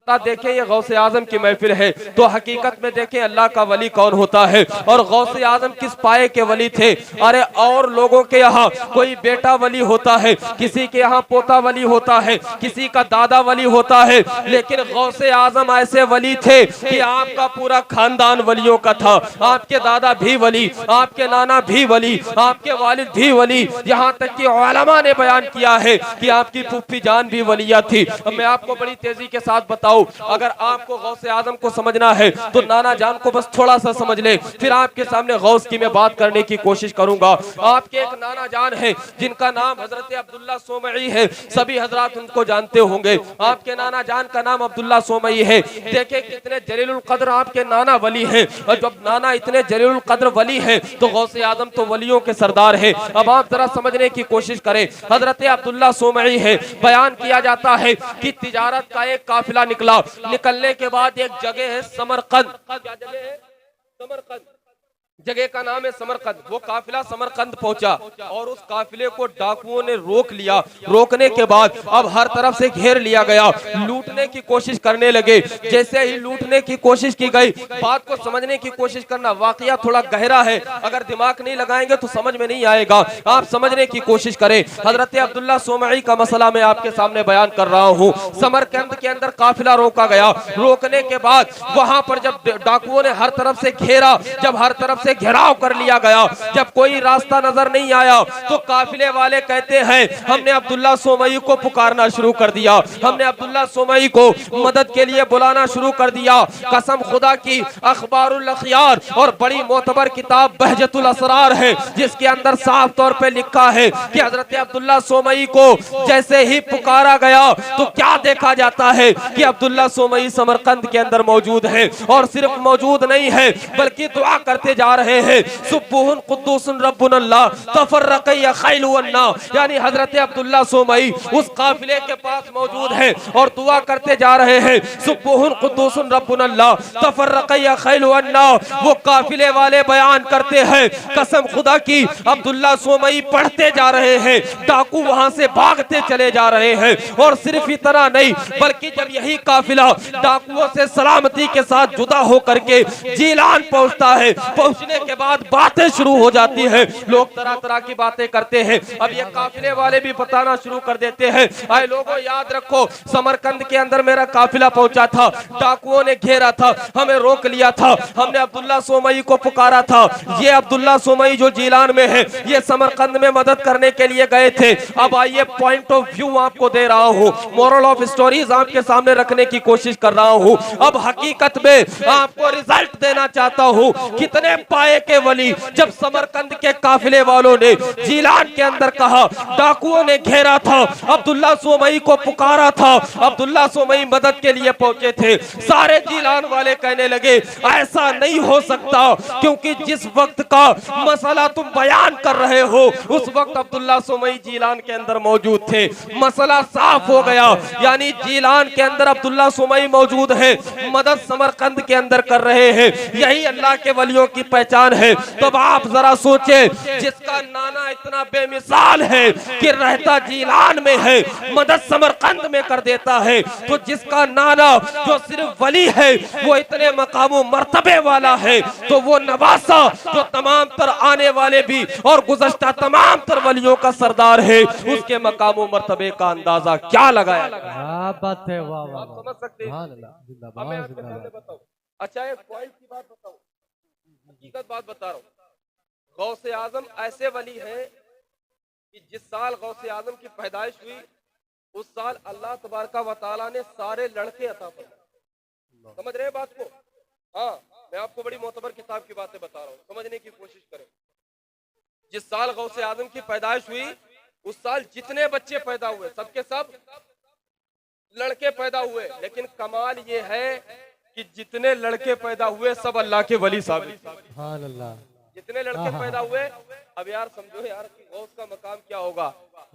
देखें ये गौसे आजम की महफिल है तो हकीकत में देखें अल्लाह का वली कौन होता है और गौसे आजम किस पाए के वली थे। अरे और लोगों के यहाँ कोई बेटा वली होता है, किसी के यहाँ पोता वली होता है, किसी का दादा वली होता है, लेकिन गौसे आजम ऐसे वली थे कि आपका पूरा खानदान वलियों का था। आपके दादा भी वली, आपके नाना भी वली, आपके वालिद भी वली, यहाँ तक कि उलमा ने बयान किया है कि आपकी फूफी जान भी वलिया थी। अब मैं आपको बड़ी तेजी के साथ बताऊं, अगर आपको गौसे आजम को समझना है तो नाना जान को बस थोड़ा सा समझ ले, फिर आपके सामने गौस की मैं बात करने की कोशिश करूंगा। आपके एक नाना जान है जिनका नाम हजरत अब्दुल्ला सोमई है, सभी हजरात उनको जानते होंगे। आपके नाना जान का नाम अब्दुल्ला सोमई है। देखे कितने जलीलुल कद्र आपके नाना वली हैं, और जब नाना इतने जलीलुल कद्र वली है तो गौसे आजम तो वलियों के सरदार है। अब आप जरा समझने की कोशिश करें, हजरत अब्दुल्ला सोमई है, बयान किया जाता है कि तिजारत का एक काफिला निकलने के बाद एक जगह है समरकंद। क्या जगह है? समरकंद। जगह का नाम है समरकंद। वो काफिला समरकंद पहुंचा और उस काफिले को डाकुओं ने रोक लिया। रोकने के बाद अब हर तरफ से घेर लिया गया, लूटने की कोशिश करने लगे। जैसे ही लूटने की कोशिश की गई, बात को समझने की कोशिश करना, वाकया थोड़ा गहरा है, अगर दिमाग नहीं लगाएंगे तो समझ में नहीं आएगा। आप समझने की कोशिश करें। हजरत अब्दुल्ला सोमई का मसला मैं आपके सामने बयान कर रहा हूँ। समरकंद के अंदर काफिला रोका गया। रोकने के बाद वहां पर जब डाकुओं ने हर तरफ से घेरा, जब हर तरफ से घेराव कर लिया गया, जब कोई रास्ता नजर नहीं आया तो काफिले वाले कहते हैं हमने अब्दुल्ला सोमई को पुकारना शुरू कर दिया, हमने अब्दुल्ला सोमई को मदद के लिए बुलाना शुरू कर दिया। कसम खुदा की अखबारुल अखयार और बड़ी मोतबर किताब बहजतुल असरार है, जिसके अंदर साफ तौर पे लिखा है कि हजरत अब्दुल्ला सोमई को जैसे ही पुकारा गया तो क्या देखा जाता है कि अब्दुल्ला सोमई समरकंद के अंदर मौजूद है। और सिर्फ मौजूद नहीं है बल्कि दुआ करते जा रहे हैं, सुब्बुहुन कुद्दूसुन रब्बुनल्लाह तफर्रक़ या खैलु वन्ना, यानी हजरत अब्दुल्ला सोमई उस काफिले के पास मौजूद है और दुआ करते जा रहे हैं, सुब्बुहुन कुद्दूसुन रब्बुनल्लाह तफर्रक़ या खैलु वन्ना। वो काफिले वाले बयान करते हैं, कसम खुदा की अब्दुल्ला सोमई पढ़ते जा रहे हैं, डाकू वहां से भागते चले जा रहे हैं। और सिर्फ इतना नहीं बल्कि जब यही काफिला डाकुओं से सलामती के साथ जुदा होकर के जीलान पहुंचता है, पहुंचने के बाद बातें शुरू हो जाती है, लोग तरह तरह की बातें करते हैं। अब ये काफिले वाले भी बताना शुरू कर देते हैं, आए लोगों याद रखो समरकंद के अंदर मेरा काफिला पहुंचा था, डाकुओं ने घेरा था, हमें रोक लिया था, हमने अब्दुल्ला सोमई को पुकारा था। ये अब्दुल्ला सोमई जो जीलान में है, ये समरकंद में मदद करने के लिए गए थे। अब आइए पॉइंट ऑफ व्यू आपको दे रहा हूँ, मोरल ऑफ स्टोरीज आपके सामने रखने की कोशिश कर रहा हूँ। अब हकीकत में आपको रिजल्ट देना चाहता हूँ, कितने पाए के वली जब समरकंद के काफिले वालों ने जीलान के अंदर कहा, डाकुओं ने घेरा था, अब्दुल्ला सोमई को पुकारा था, अब्दुल्ला सोमई मदद के लिए पहुंचे थे, सारे जीलान वाले कहने लगे ऐसा नहीं हो सकता, क्योंकि जिस वक्त का मसला तुम बयान कर रहे हो उस वक्त अब्दुल्ला सोमई जीलान के अंदर मौजूद थे। मसला साफ हो गया, यानी जीलान के अंदर अब्दुल्ला सोमई मौजूद है, मदद समरकंद के अंदर कर रहे हैं। यही अल्लाह के वलियों की पहचान है। तो आप जरा सोचे, जिसका नाना इतना बेमिसाल है कि रहता जीलान में है, मदद समरकंद में कर देता है, तो जिसका नाना जो सिर्फ वली है वो इतने मकामो मर्तबे वाला है, तो वो नवासा जो तमाम तर आने वाले भी और गुज़श्ता तमाम तर वलियों का सरदार है, उसके मकामो मर्तबे का अंदाजा क्या लगाया? बात है, वाह वाह, आप समझ सकते हैं। अच्छा एक पॉइंट की बात बताऊं, हकीकत बात बता रहा हूँ। गौसे आजम ऐसे वली हैं कि जिस साल गौसे आजम की पैदाइश हुई उस साल अल्लाह तबारका व तआला ने सारे लड़के अता फरमाए। समझ रहे बात को? हाँ, मैं आपको बड़ी मोतबर किताब की बातें बता रहा हूँ, समझने की कोशिश करें। जिस साल गौसे आजम की पैदाइश हुई उस साल जितने बच्चे पैदा हुए सबके सब लड़के पैदा हुए, लेकिन कमाल ये है कि जितने लड़के पैदा हुए सब अल्लाह के वली साबित। जितने लड़के पैदा हुए, अब यार समझो यार कि गौस का मकाम क्या होगा,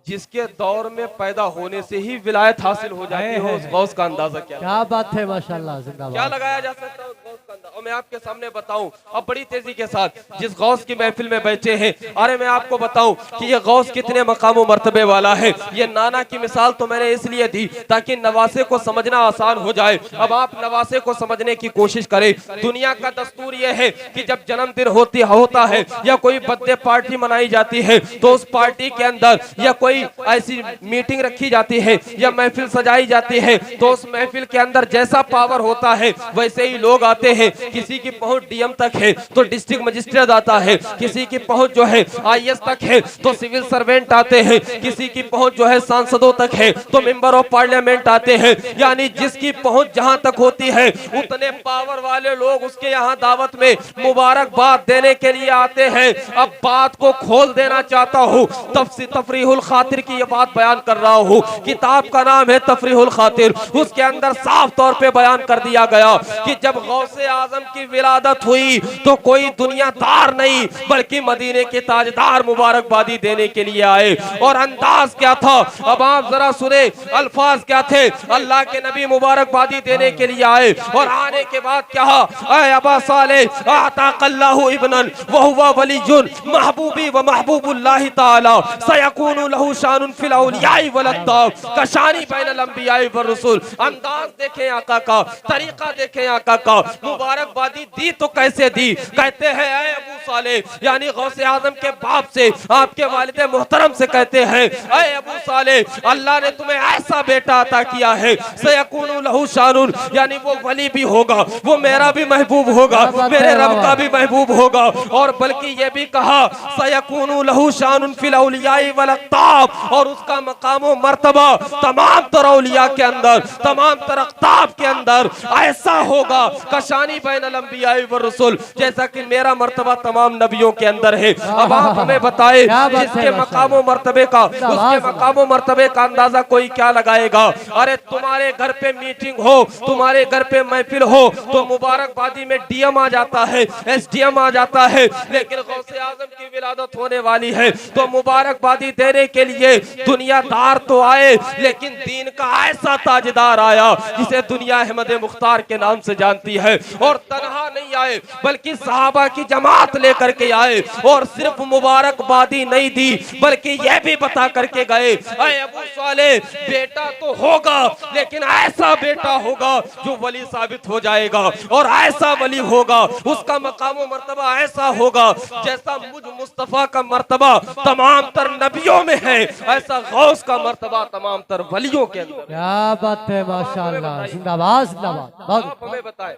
जिसके दौर में पैदा होने से ही विलायत हासिल हो जाती है, उस गौस का अंदाजा क्या? क्या बात है, माशाल्लाह, जिंदाबाद। क्या लगाया जा सकता है उस गौस का अंदाजा? और मैं आपके सामने बताऊं अब बड़ी तेजी के साथ जिस गौस की महफिल में बैठे हैं, अरे मैं आपको बताऊं कि ये गौस कितने मकाम मर्तबे वाला है। ये नाना की मिसाल तो मैंने इसलिए दी ताकि नवासे को समझना आसान हो जाए। अब आप नवासे को समझने की कोशिश करें। दुनिया का दस्तूर ये है कि जब जन्मदिन होता है या कोई बर्थडे पार्टी मनाई जाती है तो उस पार्टी के अंदर या कोई ऐसी मीटिंग रखी जाती है या महफिल सजाई जाती है तो उस महफिल के अंदर जैसा पावर होता है वैसे ही लोग आते हैं। किसी की पहुंच डीएम तक है तो डिस्ट्रिक्ट मजिस्ट्रेट आता है, किसी की पहुंच जो है आईएएस तक है तो सिविल सर्वेंट आते हैं, किसी की पहुंच जो है सांसदों तक है तो मेंबर ऑफ पार्लियामेंट आते हैं। यानी जिसकी पहुंच जहां तक होती है उतने पावर वाले लोग उसके यहाँ दावत में मुबारकबाद देने के लिए आते हैं। अब बात को खोल देना चाहता हूँ, तफरीहुल खातिर की ये बात बयान कर रहा हूँ। किताब का नाम है तफरीहुल खातिर, उसके अंदर साफ तौर पे बयान कर दिया गया कि जब गौसे आजम की विलादत हुई तो कोई दुनियादार नहीं बल्कि मदीने के ताजदार मुबारकबादी देने के लिए आए। और अंदाज क्या था, अब आप जरा सुने अल्फाज क्या थे। अल्लाह के नबी मुबारकबादी देने के लिए आए और आने के बाद क्या, ऐ अबा सालेह आताकल्लाहु इब्नन व हुवा वलियुन महबूबी व महबूबुल्लाह ताला सयकूनु लहू शानुन फिल औलियाई वल अत्ताब कशानी बैनल अंबियाई व रसूल। अंदाज देखें आका का, तरीका देखें आका का। मुबारकबादी दी तो कैसे दी, कहते हैं ऐ अबू सालेह, यानी गौसे आजम के बाप से आपके वालिद मोहतरम से कहते हैं ऐ अबू सालेह, अल्लाह ने तुम्हें ऐसा बेटा अता किया है सयकूनु लहू शानुन, यानी वो वली भी होगा, वो मेरा भी महबूब होगा, मेरे रब का भी महबूब होगा। और बल्कि ये भी कहा सयकूनु लहू शानुन फिल औलियाई वल अक्ताब, और उसका मकाम व मर्तबा तमाम तर औलिया के अंदर, तमाम तर अक्ताब के अंदर ऐसा होगा कशानी बैनल अंबियाई व रसूल, जैसा कि मेरा मर्तबा तमाम नबियों के अंदर है। अब आप हमें बताएं जिसके मकाम व मर्तबे का, उसके मकाम व मर्तबे का अंदाजा कोई क्या लगाएगा। अरे तुम्हारे घर पे मीटिंग हो, तुम्हारे घर पे महफिल हो तो मुबारकबादी में डीएम आ जाता है, एसडीएम आ जाता है, लेकिन गौसे आजम की विलादत होने वाली है तो मुबारकबादी देने के लिए दुनियादार तो आए लेकिन दीन का ऐसा ताजदार आया जिसे दुनिया अहमद मुख्तार के नाम से जानती है। और तन्हा नहीं आए बल्कि सहाबा की जमात लेकर के आए और सिर्फ मुबारकबादी नहीं दी बल्कि यह भी बता करके गए ऐ अबू सालेह, बेटा तो होगा लेकिन ऐसा बेटा होगा जो वली साबित हो जाएगा, और ऐसा वली होगा उसका मकाम व मर्तबा ऐसा होगा जैसा मुझ मुस्तफा का मर्तबा तमाम तर नबियों में है, ऐसा गौस का मर्तबा तमाम तर वलियों के अंदर। क्या बात है, माशाअल्लाह, जिंदाबाद जिंदाबाद। आप हमें बताएं,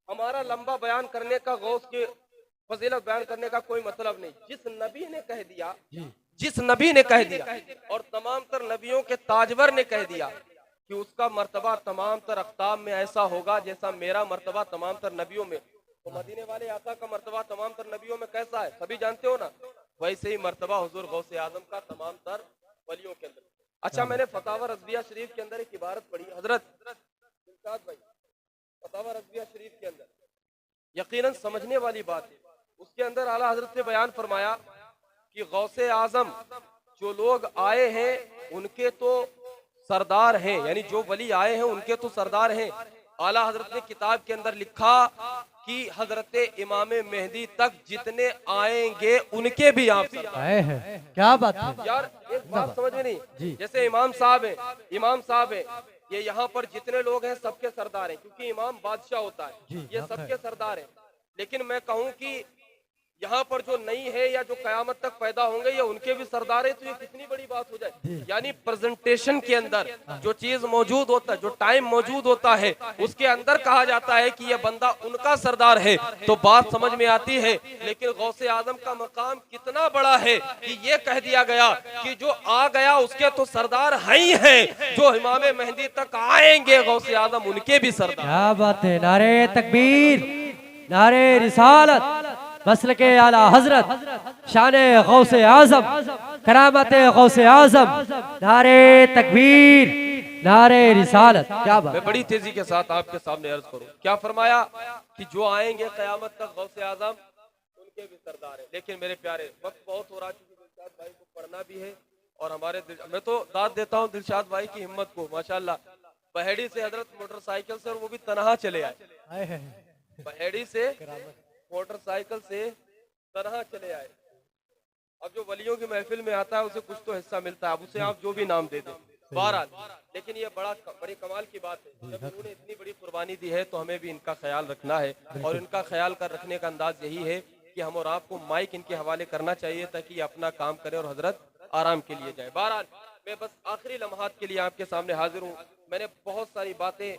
हमारा लंबा बयान करने का, गौस की फजीलत बयान करने का कोई मतलब नहीं। जिस नबी ने कह दिया, जिस नबी ने कह दिया और तमाम तर नबियों के ताजवर ने कह दिया कि उसका मर्तबा तमाम तर अख्ताब में ऐसा होगा जैसा मेरा मर्तबा तमाम तर नबियों में, तो मदीने वाले आका का मर्तबा तमाम तर नबियों में कैसा है सभी जानते हो ना, वैसे ही मर्तबा हुजूर गौसे आजम का तमाम तर वलियों के अंदर। अच्छा, मैंने फतावा रज़विया शरीफ के अंदर एक इबारत पढ़ी, हजरत दिलशाद भाई, फतावा रज़विया शरीफ के अंदर यकीनन समझने वाली बात है। उसके अंदर आला हजरत ने बयान फरमाया कि गौसे आजम जो लोग आए हैं उनके तो सरदार हैं, यानी जो वली आए हैं उनके तो सरदार हैं। आला हजरत ने किताब के अंदर लिखा कि हजरत इमाम मेहदी तक जितने आएंगे उनके भी आप सरदार है। क्या बात है यार, एक बात समझ में नहीं, जैसे इमाम साहब है, इमाम साहब है, ये यहाँ पर जितने लोग हैं सबके सरदार हैं क्योंकि इमाम बादशाह होता है, ये सबके सरदार हैं। लेकिन मैं कहूँ कि यहाँ पर जो नहीं है या जो कयामत तक पैदा होंगे ये उनके भी सरदार है, तो ये कितनी बड़ी बात हो जाए। यानी प्रेजेंटेशन के अंदर जो चीज मौजूद होता है, जो टाइम मौजूद होता है, उसके अंदर कहा जाता है कि ये बंदा उनका सरदार है, तो बात समझ में आती है। लेकिन गौसे आजम का मकाम कितना बड़ा है कि ये कह दिया गया कि जो आ गया उसके तो सरदार है ही है, जो इमाम मेहंदी तक आएंगे गौसे आजम उनके भी सरदार। क्या बात है, नारे तकबीर, नारे रिसालत, मसल के आला हजरत, शाने गौसे आजम, करामत गौसे आजम, नारे तकबीर, नारे रिसालत। क्या बात। मैं बड़ी तेजी के साथ आपके सामने अर्ज करूं, क्या फरमाया कि जो आएंगे कयामत तक गौसे आजम उनके भी सरदार है। लेकिन मेरे प्यारे, वक्त बहुत हो रहा, क्योंकि दिलशाद भाई को पढ़ना भी है और हमारे मैं तो दाद देता हूँ दिलशाद भाई की हिम्मत को, माशाल्लाह। पहेड़ी से हजरत मोटरसाइकिल से, और वो भी तनहा चले आए। पहेड़ी से मोटरसाइकिल से तरह चले आए। अब जो वलियों की महफिल में आता है उसे कुछ तो हिस्सा मिलता है, अब उसे आप जो भी नाम दे दें बहरहाल, लेकिन ये बड़ी कमाल की बात है। जब उन्होंने इतनी बड़ी कुर्बानी दी है तो हमें भी इनका ख्याल रखना है, और इनका ख्याल कर रखने का अंदाज यही है कि हम और आपको माइक इनके हवाले करना चाहिए ताकि ये अपना काम करें और हजरत आराम के लिए जाए। बहरहाल मैं बस आखिरी लम्हात के लिए आपके सामने हाजिर हूँ। मैंने बहुत सारी बातें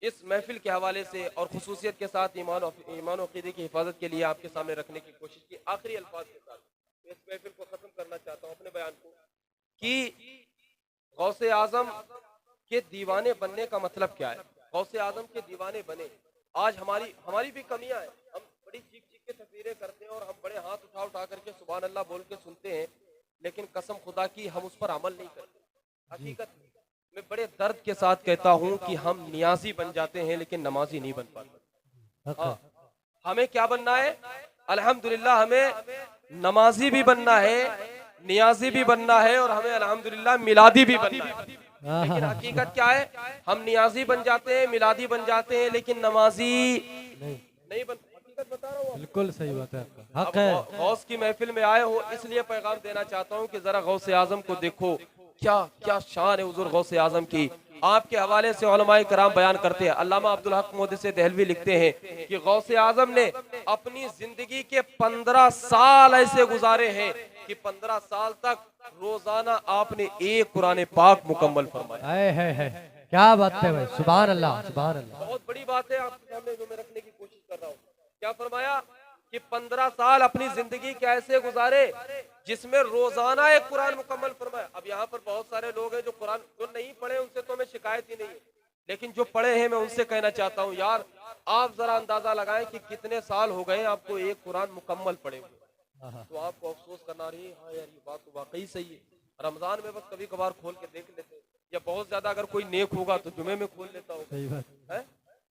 इस महफिल के हवाले से और खुसूसियत के साथ ईमान और अकीदे की हिफाजत के लिए आपके सामने रखने की कोशिश की। आखिरी अल्फाज के साथ इस महफिल को खत्म करना चाहता हूँ अपने बयान को, कि गौसे आजम के दीवाने बनने का मतलब क्या है। गौसे आजम के दीवाने बने। आज हमारी भी कमियां हैं, हम बड़ी चीख चीख के तकबीरें करते हैं और हम बड़े हाथ उठा करके सुभान अल्लाह बोल के सुनते हैं, लेकिन कसम खुदा की हम उस पर अमल नहीं करते। हकीकत मैं बड़े दर्द के साथ कहता हूँ कि हम नियाजी बन जाते हैं लेकिन नमाजी नहीं बन पाते। हाँ, हमें क्या बनना है? अल्हम्दुलिल्लाह हमें नमाजी भी बनना है, नियाजी भी बनना है, और हमें अल्हम्दुलिल्लाह मिलादी भी बनना है। लेकिन हकीकत क्या है? हम नियाजी बन जाते हैं, मिलादी बन जाते हैं, लेकिन नमाजी नहीं बन। हकीकत बता रहा हूँ, बिल्कुल सही बात है आपका। हक है। गौस की महफिल में आए हो इसलिए पैगाम देना चाहता हूँ कि जरा गौसे आजम को देखो, क्या शान है हुजूर गौसे आजम की। आपके हवाले से उलमाए कराम बयान करते हैं। अल्लामा अब्दुल हक मोहद्दिस देहलवी लिखते हैं कि गौसे आजम ने अपनी जिंदगी के 15 साल ऐसे गुजारे हैं कि 15 साल तक रोजाना आपने एक कुरान पाक मुकम्मल फरमाया है। क्या बात है भाई, सुभान अल्लाह सुभान अल्लाह। बहुत बड़ी बात है आपके सामने जो मैं रखने की कोशिश कर रहा हूँ। क्या फरमाया कि 15 साल अपनी जिंदगी के ऐसे गुजारे जिसमें रोजाना एक कुरान मुकम्मल फरमाया। अब यहाँ पर बहुत सारे लोग हैं जो कुरान जो नहीं पढ़े, उनसे तो हमें शिकायत ही नहीं है, लेकिन जो पढ़े हैं मैं उनसे कहना चाहता हूँ, यार आप जरा अंदाजा लगाएं कि कितने साल हो गए आपको एक कुरान मुकम्मल पढ़े हुए। तो आपको अफसोस करना रही, हाँ यार ये बात तो वाकई सही है। रमजान में बस कभी कभार खोल के देख लेते हैं, या बहुत ज्यादा अगर कोई नेक होगा तो जुमे में खोल लेता होगा,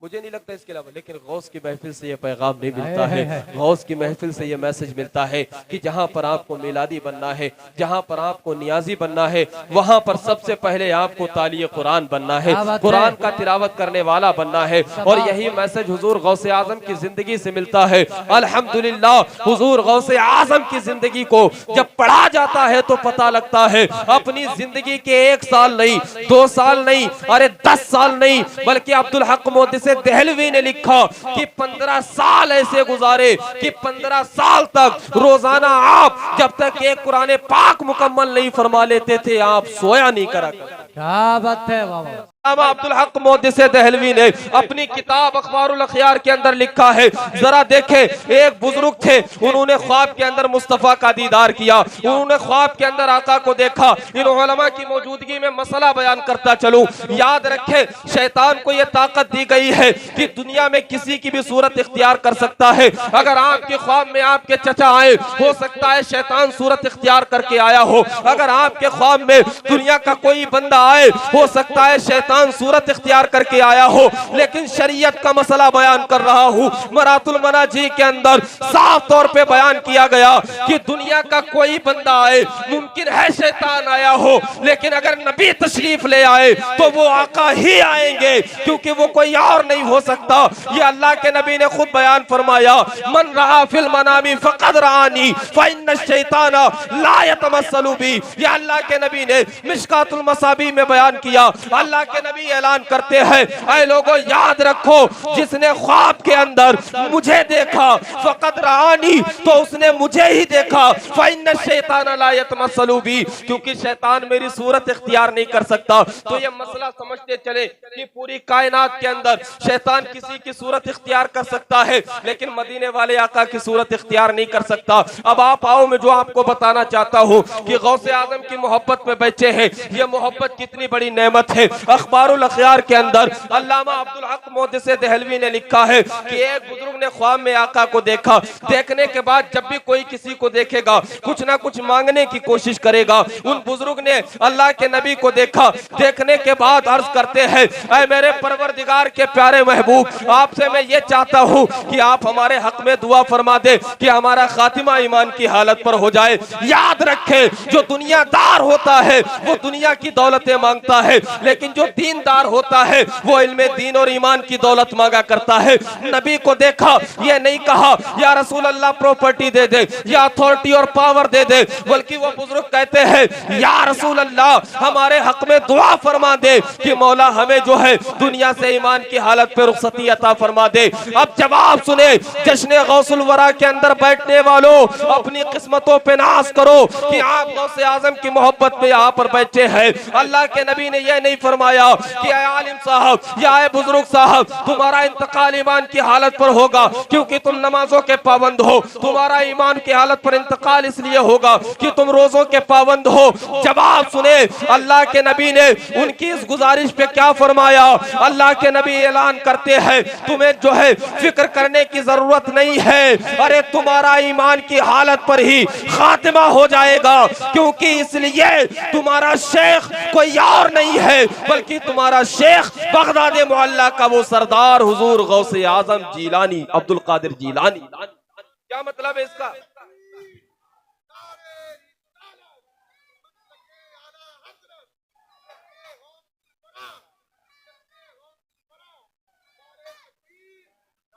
मुझे नहीं लगता इसके अलावा। लेकिन गौस की महफिल से ये पैगाम नहीं मिलता है। गौस की महफिल से ये मैसेज मिलता है कि जहाँ पर आपको मिलादी बनना है, जहाँ पर आपको नियाजी बनना है, वहाँ पर सबसे पहले आपको ताली कुरान बनना है, कुरान का तिलावत करने वाला बनना है। और यही मैसेज हुजूर गौसे आजम की जिंदगी से मिलता है। अल्हम्दुलिल्लाह हुजूर गौसे आजम की जिंदगी को जब पढ़ा जाता है तो पता लगता है अपनी जिंदगी के 1 साल नहीं, 2 साल नहीं, अरे 10 साल नहीं, बल्कि अब्दुल हक मोहद्दिस देहलवी ने लिखा कि 15 साल ऐसे गुजारे कि 15 साल तक रोजाना आप जब तक एक कुरान पाक मुकम्मल नहीं फरमा लेते थे आप सोया नहीं करा करते। क्या बात है बाबा। अब्दुल हक मोहद्दिस देहलवी ने अपनी किताब अखबारुल अखयार के अंदर लिखा है, जरा देखें, एक बुजुर्ग थे, उन्होंने ख्वाब के अंदर मुस्तफा का दीदार किया, उन्होंने ख्वाब के अंदर आका को देखा। इन उलमा की मौजूदगी में मसला बयान करता चलूं, याद रखें शैतान को यह ताकत दी गई है कि दुनिया में किसी की भी सूरत इख्तियार कर सकता है। अगर आपके ख्वाब में आपके चचा आए, हो सकता है शैतान सूरत इख्तियार करके आया हो। अगर आपके ख्वाब में दुनिया का कोई बंदा आए, हो सकता है शैतान सूरत इख्तियार करके आया हो। लेकिन शरीयत का मसला बयान कर रहा हूँ। मरातुल मनाजी के अंदर साफ तौर पे बयान किया गया कि दुनिया का कोई बंदा आए, मुमकिन है शैतान आया हो, लेकिन अगर नबी तशरीफ ले आए तो वो आका ही आएंगे, क्योंकि वो कोई और नहीं हो सकता। ये अल्लाह के नबी ने खुद बयान फरमाया, मन रहा फिल मनामी फकद रानी फइन्न शैतान ला यतमस्सलु बी। ये अल्लाह के नबी ने मिशकातुल मसाबी में बयान किया। अल्लाह के नबी ऐलान करते हैं, ऐ लोगों याद रखो, जिसने ख्वाब के अंदर मुझे देखा फकद रानी, तो उसने मुझे ही देखा। फइन्न शैतान ला यतमस्सलु बी, क्योंकि शैतान मेरी सूरत इख्तियार नहीं कर सकता। तो ये मसला समझते चले कि पूरी कायनात के अंदर शैतान किसी की सूरत इख्तियार कर सकता है, लेकिन मदीने वाले आका की सूरत इख्तियार नहीं कर सकता। अब आप आओ, मैं जो आपको बताना चाहता हूँ कि गौसे आजम की मोहब्बत में बैठे हैं, ये मोहब्बत कितनी बड़ी नेमत है। अखबारुल अखयार के अंदर अल्लामा अब्दुल हक मोहद्दिस देहलवी ने लिखा है कि एक बुजुर्ग ने ख्वाब में आका को देखा। देखने के बाद जब भी कोई किसी को देखेगा कुछ ना कुछ मांगने की कोशिश करेगा। उन बुजुर्ग ने अल्लाह के नबी को देखा। देखने के बाद अर्ज करते हैं, ऐ मेरे परवरदिगार के प्यारे महबूब, आपसे मैं ये चाहता हूँ कि आप हमारे हक में दुआ फरमा दे कि हमारा खातिमा ईमान की हालत पर हो जाए। याद रखें, जो दुनियादार होता है वो दुनिया की दौलतें मांगता है, लेकिन जो दीनदार होता है वो इल्मे दीन और ईमान की दौलत मांगा करता है। नबी को देखा, ये नहीं कहा या रसूल अल्लाह प्रॉपर्टी दे दे या अथॉरिटी और पावर दे दे, बल्कि वो बुजुर्ग कहते हैं या रसूल अल्लाह हमारे हक में दुआ फरमा दे कि मौला हमें जो है दुनिया से ईमान की हालत पे रुखसती अता फरमा दे। अब जवाब सुने, जश्न गौसुल वरा के अंदर बैठने वालों, अपनी किस्मतों पे नाज करो कि आप गौसे आजम की मोहब्बत में यहाँ पर बैठे हैं। अल्लाह के नबी ने यह नहीं फरमाया कि आलिम साहब या बुजुर्ग साहब तुम्हारा इंतकाल ईमान की हालत पर होगा क्योंकि तुम नमाजों के पाबंद हो। तुम्हारा ईमान की हालत पर इंतकाल इसलिए होगा कि तुम रोजों के पाबंद हो। जवाब सुने, अल्लाह के नबी ने उनकी इस गुजारिश पे क्या फरमाया। अल्लाह के नबी ऐलान करते हैं तुम्हें जो है फिक्र करने की जरूरत नहीं है, अरे तुम्हारा ईमान की हालत पर ही खातिमा हो जाएगा, क्योंकि इसलिए तुम्हारा शेख कोई और नहीं है बल्कि तुम्हारा शेख बगदाद मोहल्ला का वो सरदार हुजूर गौसे आजम जीलानी अब्दुल कादिर जीलानी। क्या मतलब है इसका?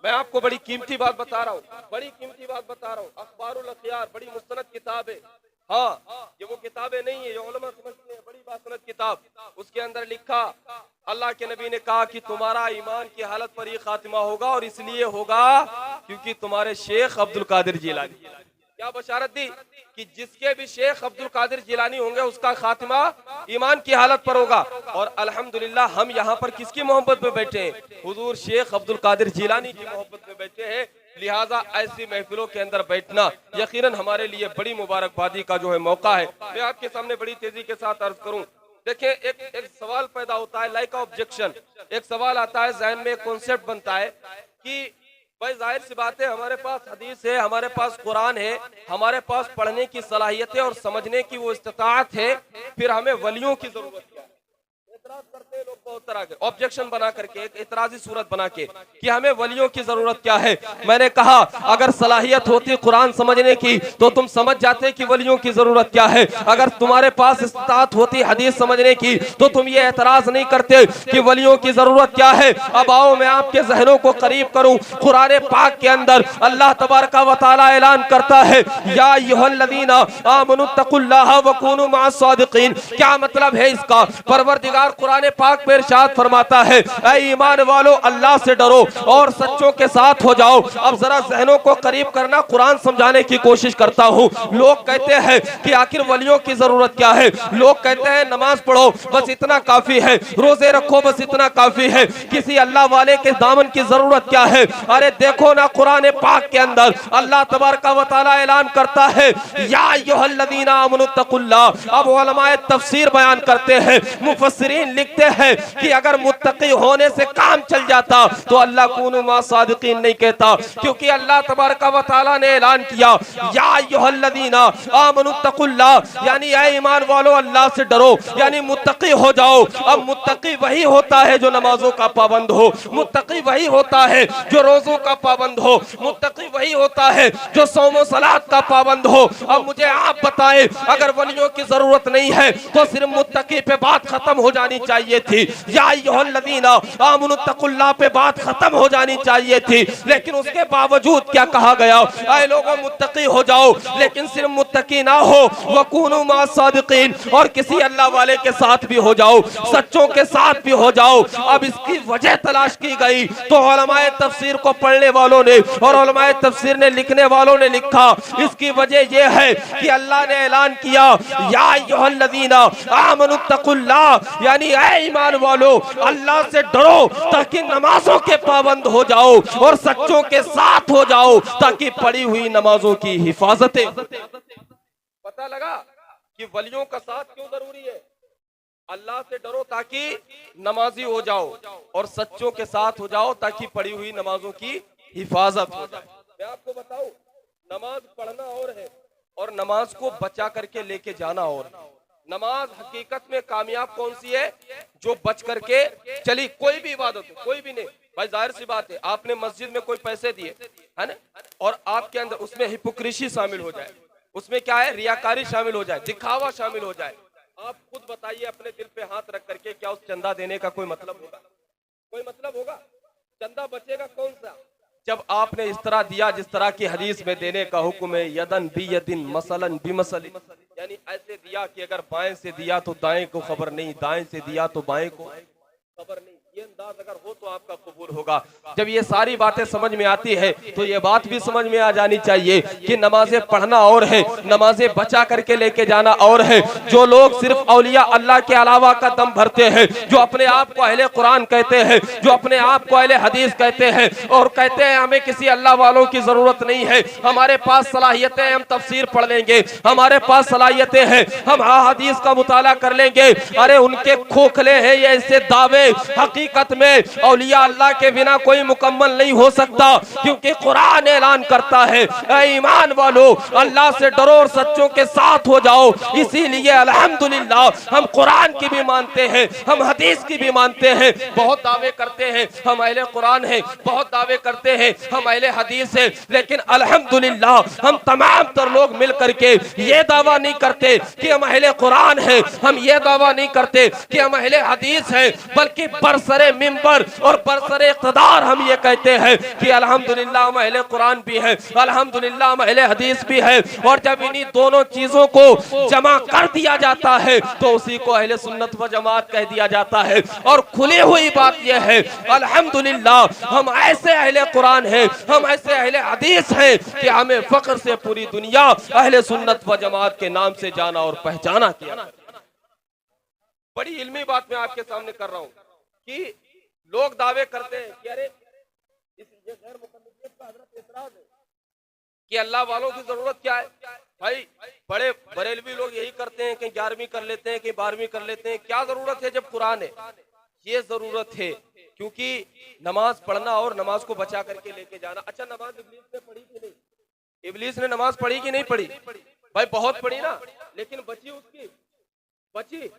मैं आपको बड़ी कीमती बात बता रहा हूँ, बड़ी कीमती बात बता रहा हूँ। अखबारुल अखयार बड़ी मुस्तनद किताब है। हाँ, ये वो किताबें नहीं है, ये उलमा समझते हैं बड़ी बासनद किताब। उसके अंदर लिखा, अल्लाह के नबी ने कहा कि तुम्हारा ईमान की हालत पर ही खातिमा होगा और इसलिए होगा क्योंकि तुम्हारे शेख अब्दुल कादिर जिलानी। क्या बशारत दी कि जिसके भी शेख अब्दुल कादिर जिलानी होंगे उसका खातिमा ईमान की हालत पर होगा। और अल्हम्दुलिल्लाह हम यहाँ पर किसकी मोहब्बत में बैठे हैं? हुजूर शेख अब्दुल कादिर जिलानी की मोहब्बत में बैठे हैं। लिहाजा ऐसी महफिलों के अंदर बैठना यकीनन हमारे लिए बड़ी मुबारकबादी का जो है मौका है। मैं आपके सामने बड़ी तेजी के साथ अर्ज करूं। देखिए, एक सवाल पैदा होता है, लाइक ऑब्जेक्शन। एक सवाल आता है जहन में, एक कॉन्सेप्ट बनता है कि भाई जाहिर सी बात है हमारे पास हदीस है, हमारे पास कुरान है, हमारे पास पढ़ने की सलाहियत है और समझने की वो इस्तिताअत है, फिर हमें वलियों की जरूरत क्या है? एतराज करते हैं लोग बहुत तरह के, ऑब्जेक्शन बना करके, एक इतराजी सूरत बना के कि हमें वलियों की जरूरत क्या है। मैंने कहा अगर सलाहियत होती कुरान समझने की तो तुम समझ जाते कि वलियों की जरूरत क्या है। अगर तुम्हारे पास इस्तात होती हदीस समझने की तो तुम ये एतराज नहीं करते कि वलियों की जरूरत क्या है। अब आओ मैं आपके जहनों को करीब करूं। कुरान पाक के अंदर अल्लाह तबारक व तआला ऐलान करता है, या अय्युहल्लज़ीना आमनुत्तकुल्लाह व कूनू मअस सादिकीन। क्या मतलब है इसका? परवरदिगार कुरान पाक में इरशाद फरमाता है, ऐ ईमान वालों अल्लाह से डरो और सच्चों के साथ हो जाओ। अब जरा जहनों को करीब करना, कुरान समझाने की कोशिश करता हूँ। लोग कहते हैं कि आखिर वलियों की जरूरत क्या है? लोग कहते हैं नमाज पढ़ो बस इतना काफी है, रोजे रखो बस इतना काफी है, किसी अल्लाह वाले के दामन की जरूरत क्या है? अरे देखो ना, कुरान पाक के अंदर अल्लाह तबारक व तआला ऐलान करता है, या अय्युहल्लज़ीना आमनुत्तकुल्लाह। अब उलमाए तफसीर बयान करते हैं, मुफस्सिरीन लिखते हैं कि अगर मुत्तकी होने से काम चल जाता तो अल्लाह कूनू मा सादिकीन नहीं कहता, क्योंकि अल्लाह तबारक व तआला ने ऐलान किया, या अय्युहल्लज़ीना आमनुत्तकुल्लाह, यानी ऐ ईमान वालों अल्लाह से डरो, यानी मुत्तकी हो जाओ। अब मुत्तकी वही होता है जो नमाजों का पाबंद हो, मुत्तकी वही होता है जो रोजों का पाबंद हो, मुत्तकी वही होता है जो सौम सलात का पाबंद हो। अब मुझे आप बताएं, अगर वलियों की जरूरत नहीं है तो सिर्फ मुत्तकी पे बात खत्म हो जानी चाहिए थी, या अय्युहल्लज़ीना आमनुत्तकुल्लाह पे बात खत्म हो जानी चाहिए थी। लेकिन उसके बावजूद क्या कहा गया? ऐ लोगों मुत्तकी हो जाओ, लेकिन सिर्फ मुत्तकी ना हो, वकूनू मा सादिकीन, और किसी अल्लाह वाले के साथ भी हो जाओ, सच्चों के साथ भी हो जाओ। अब इसकी वजह तलाश की गई तो उलमाए तफसीर को पढ़ने वालों ने और उलमाए तफसीर ने लिखने वालों ने लिखा, इसकी वजह यह है कि अल्लाह ने ऐलान किया, या अय्युहल्लज़ीना आमनुत्तकुल्लाह, यानी ऐ ईमान वालों अल्लाह से डरो ताकि नमाजों के पाबंद हो जाओ और सच्चों के साथ हो जाओ ताकि पड़ी हुई नमाजों की हिफाजतें। पता लगा कि वलियों का साथ क्यों जरूरी है? अल्लाह से डरो ताकि नमाजी हो जाओ और सच्चों के साथ हो जाओ ताकि पड़ी हुई नमाजों की हिफाजत हो जाए। मैं आपको बताऊं, नमाज पढ़ना और है और नमाज को बचा करके लेके जाना और है। नमाज हकीकत में कामयाब कौन सी है? जो बच करके चली। कोई भी इबादत हो, कोई भी नहीं भाई, जाहिर सी बात है, आपने मस्जिद में कोई पैसे दिए है ना, और आपके अंदर उसमें हिपोक्रेसी शामिल हो जाए, उसमें क्या है, रियाकारी शामिल हो जाए, दिखावा शामिल हो जाए, आप खुद बताइए अपने दिल पे हाथ रख करके, क्या उस चंदा देने का कोई मतलब होगा? कोई मतलब होगा? चंदा बचेगा कौन सा? जब आपने इस तरह दिया जिस तरह की हदीस में देने का हुक्म है, यदन बी यदिन मसलन बी मसल, यानी ऐसे दिया कि अगर बाएं से दिया तो दाएं को खबर नहीं, दाएं से दिया तो बाएं को खबर नहीं। ये अंदाज अगर हो तो आपका कबूल होगा। जब ये सारी बातें समझ में आती है तो ये बात भी समझ में आ जानी चाहिए कि नमाजें पढ़ना और है, नमाजें बचा करके लेके जाना और है। जो लोग सिर्फ औलिया अल्लाह के अलावा का दम भरते हैं, जो अपने आप को अहले कुरान कहते हैं, जो अपने आप को अहले हदीस कहते हैं और कहते हैं हमें किसी अल्लाह वालों की जरूरत नहीं है, हमारे पास सलाहियतें, हम तफसीर पढ़ लेंगे, हमारे पास सलाहियतें हैं, हम हदीस का मुताला कर लेंगे, अरे उनके खोखले हैं ये ऐसे दावे। हकीकत में औलिया अल्लाह के बिना कोई मुकम्मल नहीं हो सकता, क्योंकि कुरान ऐलान करता है ऐ ईमान वालों, अल्लाह से डरो और सच्चों के साथ हो जाओ। इसीलिए अल्हम्दुलिल्लाह हम कुरान की भी मानते हैं, हम हदीस की भी मानते हैं। बहुत दावे करते हैं हम अहले कुरान हैं, बहुत दावे करते हैं हम अहले हदीस हैं, लेकिन अल्हम्दुलिल्लाह हम तमाम तर लोग मिल करके ये दावा नहीं करते कि हम अहले कुरान हैं, हम ये दावा नहीं करते कि हम अहले हदीस हैं, बल्कि बरसरे मिंबर और बरसरे इक़्तिदार हम ये कहते हैं कि अल्हम्दुलिल्लाह हम अहले कुरान भी है, अल्हम्दुलिल्लाह हम अहले हदीस भी है। और जब इन्हीं दोनों चीजों को जमा कर दिया जाता है तो उसी को अहले सुन्नत व जमात कह दिया जाता है। और खुली हुई बात यह है अल्हम्दुलिल्लाह हम ऐसे अहले कुरान हैं, हम ऐसे अहले हदीस हैं कि हमें फख्र से पूरी दुनिया अहले सुन्नत व जमात के नाम से जाना और पहचाना किया। बड़ी इल्मी बात मैं आपके सामने कर रहा हूं कि लोग दावे करते हैं कि अरे ये गैर मुकम्मलियत का हजरत एतराज है कि अल्लाह वालों की जरूरत क्या है। भाई बड़े बरेलवी लोग यही करते हैं कि 11वीं कर लेते हैं कि 12वीं कर लेते हैं, क्या जरूरत है जब कुरान है? ये जरूरत है क्योंकि नमाज पढ़ना और नमाज को बचा करके लेके जाना। अच्छा, नमाज इब्लीस ने पढ़ी कि नहीं? इब्लीस ने नमाज पढ़ी कि नहीं पढ़ी? भाई बहुत पढ़ी ना, लेकिन बची उसकी, बची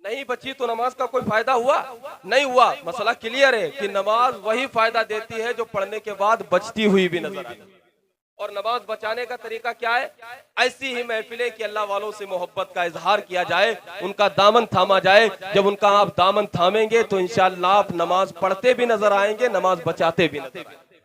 नहीं बची तो नमाज का कोई फायदा हुआ? नहीं हुआ। मसला क्लियर है कि नमाज वही फायदा देती है जो पढ़ने के बाद बचती हुई भी नजर आती है। और नमाज बचाने का तरीका क्या है? ऐसी ही महफिलें कि अल्लाह वालों से मोहब्बत का इजहार किया जाए, उनका दामन थामा जाए। जब उनका आप दामन थामेंगे तो इंशाअल्लाह आप नमाज पढ़ते भी नजर आएंगे, नमाज बचाते भी नजर आएंगे।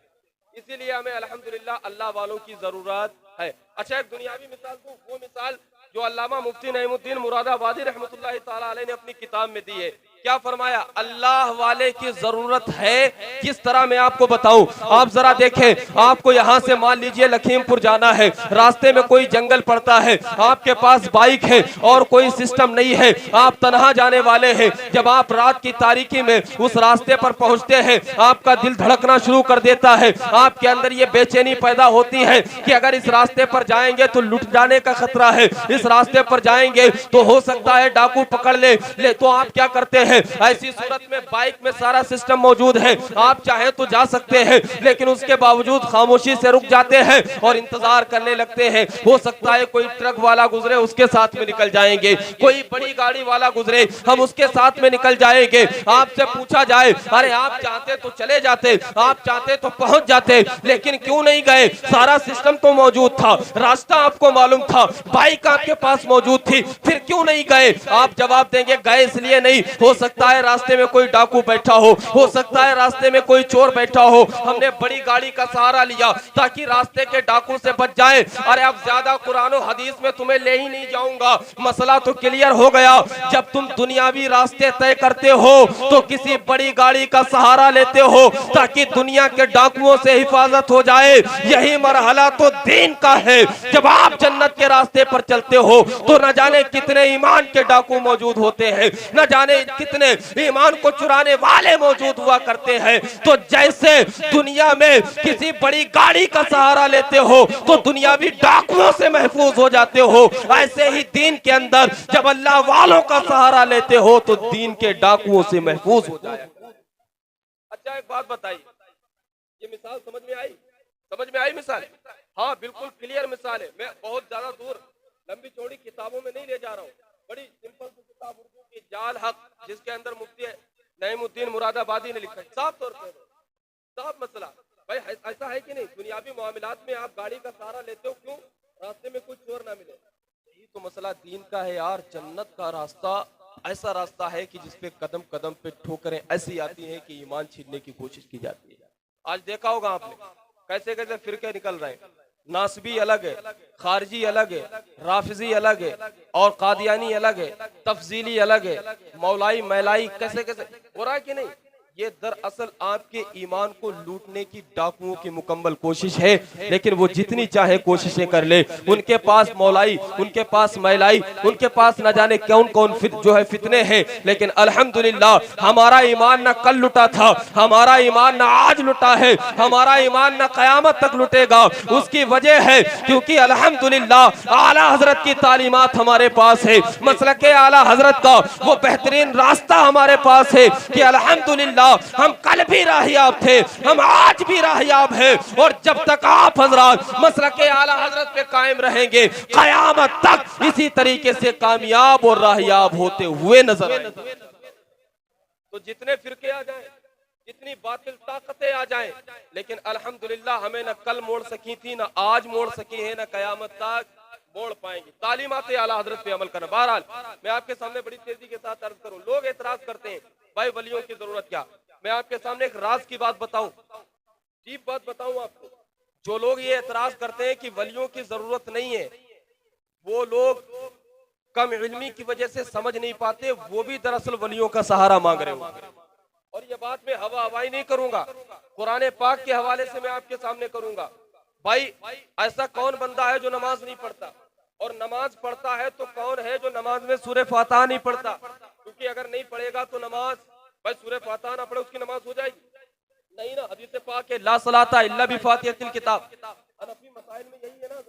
इसीलिए हमें अल्हम्दुलिल्लाह अल्लाह वालों की जरूरत है। अच्छा, एक दुनियावी मिसाल दूं, वो मिसाल जो अल्लामा मुफ्ती नईमुद्दीन मुरादाबादी रहमतुल्लाहि ताला अलैह ने अपनी किताब में दी है। क्या फरमाया? अल्लाह वाले की जरूरत है। किस तरह मैं आपको बताऊं, आप जरा देखें। आपको यहां से मान लीजिए लखीमपुर जाना है, रास्ते में कोई जंगल पड़ता है, आपके पास बाइक है और कोई सिस्टम नहीं है, आप तनहा जाने वाले हैं। जब आप रात की तारीकी में उस रास्ते पर पहुंचते हैं, आपका दिल धड़कना शुरू कर देता है, आपके अंदर ये बेचैनी पैदा होती है कि अगर इस रास्ते पर जाएंगे तो लुट जाने का खतरा है, इस रास्ते पर जाएंगे तो हो सकता है डाकू पकड़ ले तो आप क्या करते हैं? ऐसी सूरत में बाइक में सारा सिस्टम मौजूद है, आप चाहें तो जा सकते हैं, लेकिन उसके बावजूद खामोशी से रुक जाते हैं और इंतजार करने लगते हैं। हो सकता है कोई ट्रक वाला गुजरे, उसके साथ में निकल जाएंगे, कोई बड़ी गाड़ी वाला गुजरे, हम उसके साथ में निकल जाएंगे। आपसे पूछा जाए अरे आप चाहते तो चले जाते, आप चाहते तो पहुंच जाते, लेकिन क्यों नहीं गए? सारा सिस्टम तो मौजूद था, रास्ता आपको मालूम था, बाइक आपके पास मौजूद थी, फिर क्यों नहीं गए? आप जवाब देंगे गए इसलिए नहीं, हो सकता है रास्ते में कोई डाकू बैठा हो सकता है रास्ते में कोई चोर बैठा हो, हमने बड़ी गाड़ी का सहारा लिया ताकि रास्ते के डाकू से बच जाए। अरे अब ज्यादा कुरान और हदीस में तुम्हें ले ही नहीं जाऊंगा, मसला तो क्लियर हो गया। जब तुम दुनियावी रास्ते तय करते हो तो किसी बड़ी गाड़ी का सहारा लेते हो ताकि दुनिया के डाकुओं से हिफाजत हो जाए। यही मरहला तो दीन का है। जब आप जन्नत के रास्ते पर चलते हो तो न जाने कितने ईमान के डाकू मौजूद होते हैं, न जाने कितने ईमान को चुराने वाले मौजूद हुआ करते हैं। तो जैसे दुनिया में किसी बड़ी गाड़ी का सहारा लेते हो तो दुनियावी डाकुओं से महफूज हो जाते हो, ऐसे ही दीन के अंदर जब अल्लाह वालों का सहारा लेते हो तो दीन के डाकुओं से महफूज हो जाए। अच्छा, एक बात बताइए, ये मिसाल समझ में आई? समझ में आई मिसाल? हाँ बिल्कुल क्लियर मिसाल है। मैं बहुत ज्यादा दूर लंबी चौड़ी किताबों में नहीं ले जा रहा हूँ। बड़ी सिंपल सी किताब उर्दू की जाल हक, जिसके अंदर मुफ्ती नईमुद्दीन मुरादाबादी ने लिखा है, साफ तौर पर साफ मसला। भाई ऐसा है कि नहीं, दुनियावी मामलात में आप गाड़ी का सहारा लेते हो, क्यों? रास्ते में कुछ चोर ना मिले। यही तो मसला दीन का है यार। जन्नत का रास्ता ऐसा रास्ता है कि जिसपे कदम कदम पे ठोकरें ऐसी आती हैं कि ईमान छीनने की कोशिश की जाती है। आज देखा होगा आपने कैसे कैसे फिरके निकल रहे हैं। नासबी अलग है, खारजी अलग है, राफिजी अलग है, और कादियानी अलग है, तफजीली अलग है, मौलाई मैलाई कैसे कैसे हो रहा है कि नहीं। ये दरअसल आपके ईमान को लूटने की डाकुओं की मुकम्मल कोशिश है। लेकिन वो जितनी चाहे कोशिशें कर ले, उनके पास मौलाई, उनके पास मैलाई, उनके पास न जाने कौन कौन जो है फितने हैं। लेकिन अल्हम्दुलिल्लाह हमारा ईमान न कल लुटा था, हमारा ईमान न आज लुटा है, हमारा ईमान न कयामत तक लुटेगा। उसकी वजह है क्योंकि अल्हम्दुलिल्लाह आला हजरत की तालीमात हमारे पास है, मसलके आला हजरत का वो बेहतरीन रास्ता हमारे पास है कि अल्हम्दुलिल्लाह हम कल भी राहियाब थे, हम आज भी राहियाब हैं। और जब तक आप हजरत मसलके आला हजरत पे कायम रहेंगे, कयामत तक इसी तरीके से कामयाब और राहियाब होते हुए नजर आएंगे। तो जितने फिरके आ जाएं, जितनी बातिल ताकतें आ जाएं, लेकिन अल्हम्दुलिल्लाह हमें न कल मोड़ सकी थी, न आज मोड़ सकी है, न कयामत तक मोड़ पाएंगी। तालीमात आला हजरत पे अमल करना। बहरहाल मैं आपके सामने बड़ी तेजी के साथ अर्ज करूं। लोग एतराज करते हैं भाई वलियों की जरूरत क्या। मैं आपके सामने एक राज की बात बताऊं, डीप बात बताऊं आपको। जो लोग ये एतराज करते हैं कि वलियों की जरूरत नहीं है, वो लोग कम इल्मी की वजह से समझ नहीं पाते, वो भी दरअसल वलियों का सहारा मांग रहे होंगे। और ये बात मैं हवा हवाई नहीं करूंगा, कुरान पाक के हवाले से मैं आपके सामने करूंगा। भाई ऐसा कौन बंदा है जो नमाज नहीं पढ़ता, और नमाज पढ़ता है तो कौन है जो नमाज में सूरह फातिहा नहीं पढ़ता? क्योंकि अगर नहीं पढ़ेगा तो नमाज, भाई सूरह फातिहा ना पढ़े उसकी नमाज हो जाएगी? नहीं ना। हदीस पाक है ला सलाता इल्ला बिफातिहतिल किताब। हनफी मसाइल में यही है ना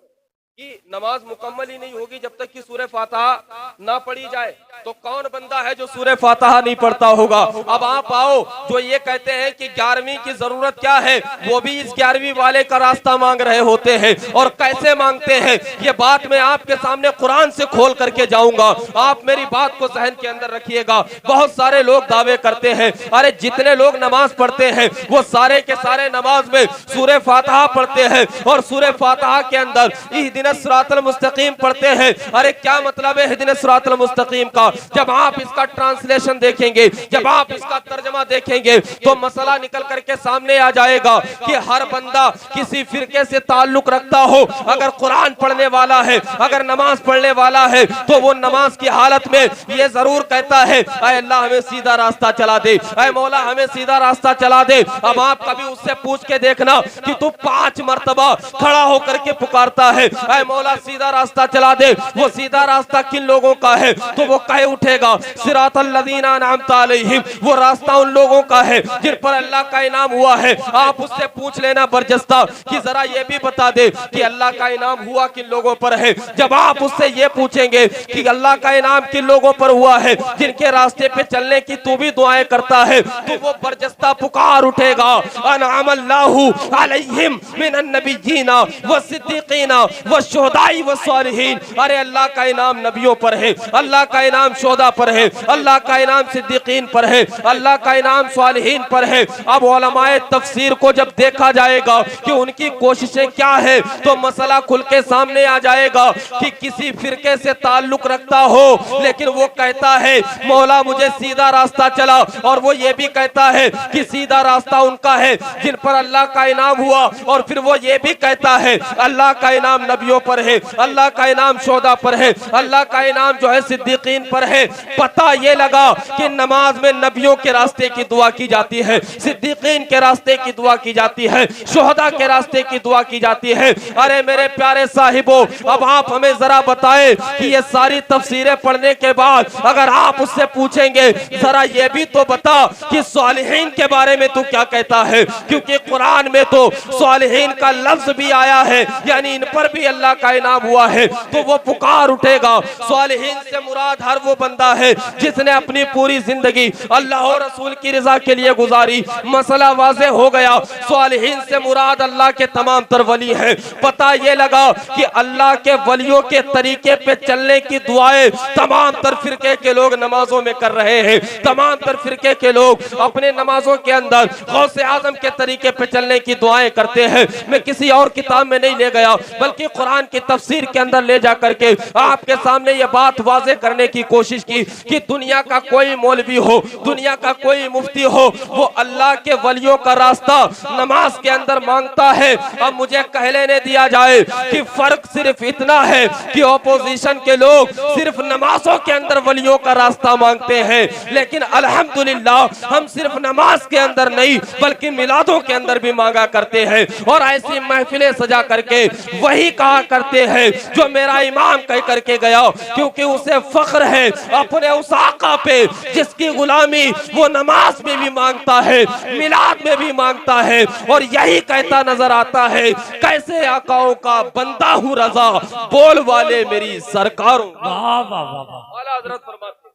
कि नमाज मुकम्मल ही नहीं होगी जब तक कि सूरह फातिहा ना पढ़ी जाए। तो कौन बंदा है जो सूरह फातिहा नहीं पढ़ता होगा? अब आप आओ, जो ये कहते हैं कि 11वीं की जरूरत क्या है, वो भी इस 11वीं वाले का रास्ता मांग रहे होते हैं। और कैसे मांगते हैं ये बात मैं आपके सामने कुरान से खोल करके जाऊंगा। आप मेरी बात को जहन के अंदर रखिएगा। बहुत सारे लोग दावे करते हैं, अरे जितने लोग नमाज पढ़ते हैं वो सारे के सारे नमाज में सूरह फातिहा पढ़ते हैं, और सूरह फातिहा के अंदर इहदिनस सिरातल मुस्तकीम पढ़ते हैं। अरे क्या मतलब है इहदिनस सिरातल मुस्तकीम का? जब आप इसका ट्रांसलेशन देखेंगे, जब आप इसका तर्जमा देखेंगे, तो मसला निकल करके सामने आ जाएगा कि हर बंदा किसी फिरके से ताल्लुक रखता हो, अगर कुरान पढ़ने वाला है, अगर नमाज पढ़ने वाला है, तो वो नमाज की हालत में ये जरूर कहता है ऐ अल्लाह हमें सीधा रास्ता चला दे, ऐ मौला हमें सीधा रास्ता चला दे। अब आप कभी उससे पूछ के देखना कि तू 5 मर्तबा खड़ा होकर के पुकारता है ऐ मौला सीधा रास्ता चला दे, वो सीधा रास्ता किन लोगों का है? तो वो कहे उठेगा सिरातल लज़ीना अनअमता अलैहिम, वो रास्ता उन लोगों का है जिन पर अल्लाह का इनाम हुआ है। आप उससे पूछ लेना बरजस्ता कि जरा ये भी बता दे कि अल्लाह का इनाम हुआ किन लोगों पर है। जब आप उससे ये पूछेंगे कि अल्लाह का इनाम किन लोगों पर हुआ है, जिनके रास्ते पे चलने की तू भी दुआएं करता है, तो वो बरजस्ता पुकार उठेगा अनअमल्लाहु अलैहिम मिनन नबिय्यीना व सिद्दीकीना व शुहदाई व सालिहीन। अरे अल्लाह का इनाम नबियों पर है, अल्लाह का इनाम शोदा पर है, अल्लाह का इनाम सिद्दीकीन पर है, अल्लाह का इनाम सालिहीन पर है। अब उलमाए तफसीर को जब देखा जाएगा कि उनकी कोशिशें क्या है, तो मसला खुल के सामने आ जाएगा कि किसी फिरके से ताल्लुक रखता हो, लेकिन वो कहता है मौला मुझे सीधा रास्ता चला, और वो ये भी कहता है कि सीधा रास्ता उनका है जिन पर अल्लाह का इनाम हुआ, और फिर वो ये भी कहता है अल्लाह का इनाम नबियों पर है, अल्लाह का इनाम शोदा पर है, अल्लाह का इनाम जो है सिद्दीकीन पर है। पता ये लगा कि नमाज में नबियों के रास्ते की दुआ की जाती है, सिद्दीकीन के रास्ते की दुआ की जाती है, शोहदा के रास्ते की दुआ की जाती है। अरे मेरे प्यारे साहिबों, अब आप हमें जरा बताएं कि ये सारी तफसीरें पढ़ने के बाद अगर आप उससे पूछेंगे जरा ये भी तो बता कि सालिहीन के बारे में तू क्या कहता है, क्योंकि कुरान में तो सालिहीन का लफ्ज भी आया है, यानी इन पर भी अल्लाह अल्लाह का इनाम हुआ है तो वो पुकार उठेगा। सालिहीन से मुराद हर वो बंदा है जिसने अपनी पूरी जिंदगी अल्लाह और रसूल की रजा के लिए गुजारी। मसला वाज़े हो गया, सालिहीन से मुराद अल्लाह के तमाम तर वली है। पता ये लगा कि अल्लाह के वलियों के तरीके पे चलने की दुआएं तमाम तर फिरके के लोग नमाजों में कर रहे हैं। तमाम तर फिरके के लोग अपने नमाजों के अंदर गौसे आजम के तरीके पे चलने की दुआएं करते हैं। मैं किसी और किताब में नहीं ले गया बल्कि कुरान की तफसीर के अंदर ले जा करके आपके सामने ये बात वाज़े करने की कोशिश की कि दुनिया का कोई मौलवी हो, दुनिया का कोई मुफ्ती हो, वो अल्लाह के वलियों का रास्ता नमाज के अंदर मांगता है। अब मुझे कह लेने दिया जाए कि फर्क सिर्फ इतना है कि ऑपोजिशन के लोग सिर्फ नमाजों के अंदर वलियों का रास्ता मांगते हैं, लेकिन अल्हम्दुलिल्लाह हम सिर्फ नमाज के अंदर नहीं बल्कि मिलादों के अंदर भी मांगा करते हैं। और ऐसी महफिलें सजा करके वही कहा करते हैं जो मेरा इमाम कह करके गया, क्योंकि उसे फख्र है अपने उस आका पे जिसकी गुलामी वो नमाज में भी मांगता है, मिलाद में भी मांगता है, और यही कहता नजर आता है कैसे आकाओं का बंदा हूँ रजा, बोल वाले मेरी सरकारों। आला हज़रत फरमाते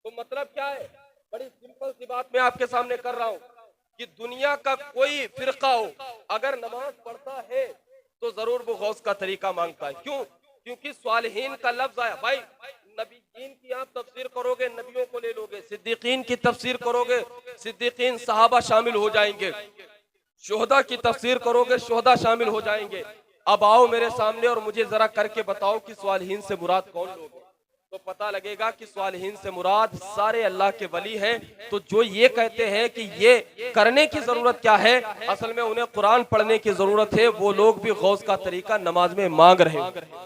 तो मतलब क्या है? बड़ी सिंपल सी बात मैं आपके सामने कर रहा हूँ कि दुनिया का कोई फिरका हो अगर नमाज पढ़ता है तो जरूर वो गौस का तरीका मांगता है। क्यों? क्योंकि सालिहीन का लफ्ज आया। भाई नबीयीन की आप तफसीर करोगे, नबियों को ले लोगे, सिद्दीकीन की तफसीर करोगे, सिद्दीकीन सहाबा शामिल हो जाएंगे, शुहदा की तफसीर करोगे, शुहदा शामिल हो जाएंगे। अब आओ मेरे सामने और मुझे जरा करके बताओ कि सालिहीन से मुराद कौन लोग हैं, तो पता लगेगा कि सालिहीन से मुराद सारे अल्लाह के वली हैं। तो जो ये कहते हैं कि ये करने की जरूरत क्या है, असल में उन्हें कुरान पढ़ने की जरूरत है। वो लोग भी गौस का तरीका नमाज में मांग रहे हैं।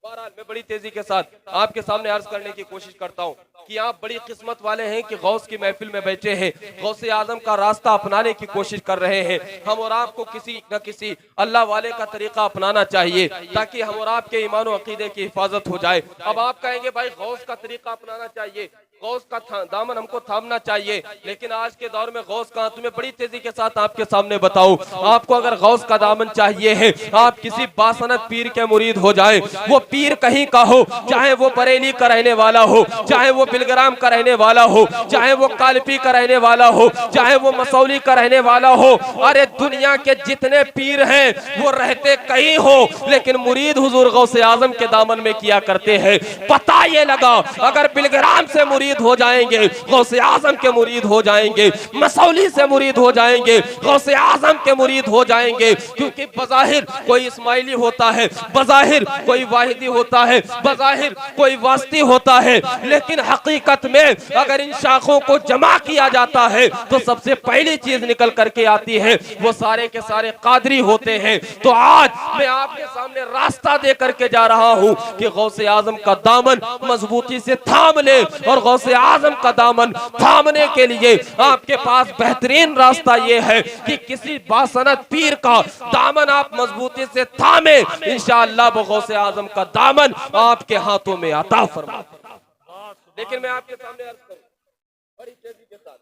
बहरहाल मैं बड़ी तेजी के साथ आपके सामने अर्ज करने की कोशिश करता हूँ कि आप बड़ी किस्मत वाले हैं कि गौस की महफिल में बैठे हैं, गौसे आजम का रास्ता अपनाने की कोशिश कर रहे हैं। हम और आपको किसी न किसी अल्लाह वाले का तरीका अपनाना चाहिए ताकि हम और आपके ईमान और अकीदे की हिफाजत हो जाए। अब आप कहेंगे भाई गौस का तरीका अपनाना चाहिए, गौस का दामन हमको थामना चाहिए, लेकिन आज के दौर में गौस का, तुम्हें बड़ी तेजी के साथ आपके सामने बताऊं, आपको अगर गौस का दामन चाहिए है, आप किसी बासनत पीर के मुरीद हो जाए, वो पीर कहीं का हो, चाहे वो बरेली का रहने वाला हो, चाहे वो बिलग्राम का रहने वाला हो, चाहे वो कालपी का रहने वाला हो, चाहे वो मसौली का रहने वाला हो। अरे दुनिया के जितने पीर हैं वो रहते कहीं हो, लेकिन मुरीद हुजूर गौसे आजम के दामन में किया करते हैं। पता ये लगा अगर बिलग्राम से मुरीद हो जाएंगे, गौसे आजम के मुरीद हो जाएंगे, मसौली से मुरीद हो जाएंगे, गौसे आजम के मुरीद हो जाएंगे, क्योंकि बज़ाहिर कोई इस्माइली होता है, बज़ाहिर कोई वाहिदी होता है, बज़ाहिर कोई वास्ती होता है, लेकिन हकीकत में अगर इन शाखों को जमा किया जाता है तो सबसे पहली चीज निकल करके आती है वो सारे के सारे कादरी होते हैं। तो आज मैं आपके सामने रास्ता दे करके जा रहा हूं कि गौसे आजम का दामन मजबूती से थाम ले, और गौसे आजम का दामन थामने के लिए आपके पास बेहतरीन रास्ता ये है कि किसी बासनत पीर का दामन आप मजबूती से थामे, इंशाअल्लाह वो गौसे आजम का दामन आपके हाथों में अता फरमा। लेकिन मैं आपके सामने अर्ज करूं बड़ी तेजी के साथ,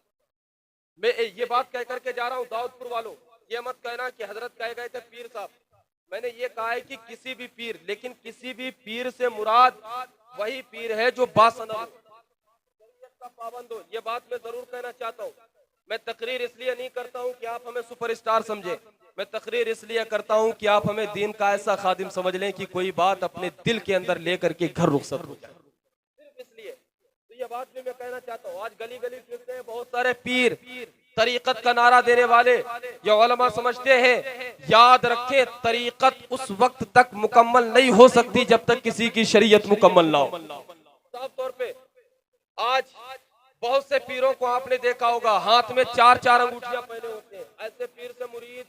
मैं ये बात कह करके जा रहा हूं, दाऊदपुर वालों ये मत कहना कि हजरत कह गए थे पीर साहब। मैंने ये कहा है कि किसी भी पीर, लेकिन किसी भी पीर से मुराद वही पीर है जो बासनत का पाबंद हो। ये बात मैं जरूर कहना चाहता हूँ। मैं तकरीर इसलिए नहीं करता हूँ कि आप हमें सुपरस्टार समझे, मैं तकरीर इसलिए करता हूँ कि आप हमें दीन का ऐसा खादिम समझ लें कि कोई बात अपने दिल के अंदर लेकर के घर रुखसत हो जाए, सिर्फ इसलिए। तो ये बात भी मैं कहना चाहता हूँ। आज गली गली फिरते हैं बहुत सारे पीर, तरीकत का नारा देने वाले। ये उलमा समझते हैं, याद रखें तरीकत उस वक्त तक मुकम्मल नहीं हो सकती जब तक किसी की शरीयत मुकम्मल ना हो। साफ तौर पे आज बहुत से पीरों को आपने देखा होगा हाथ में 4-4 अंगूठियां पहने होते हैं। ऐसे पीर से मुरीद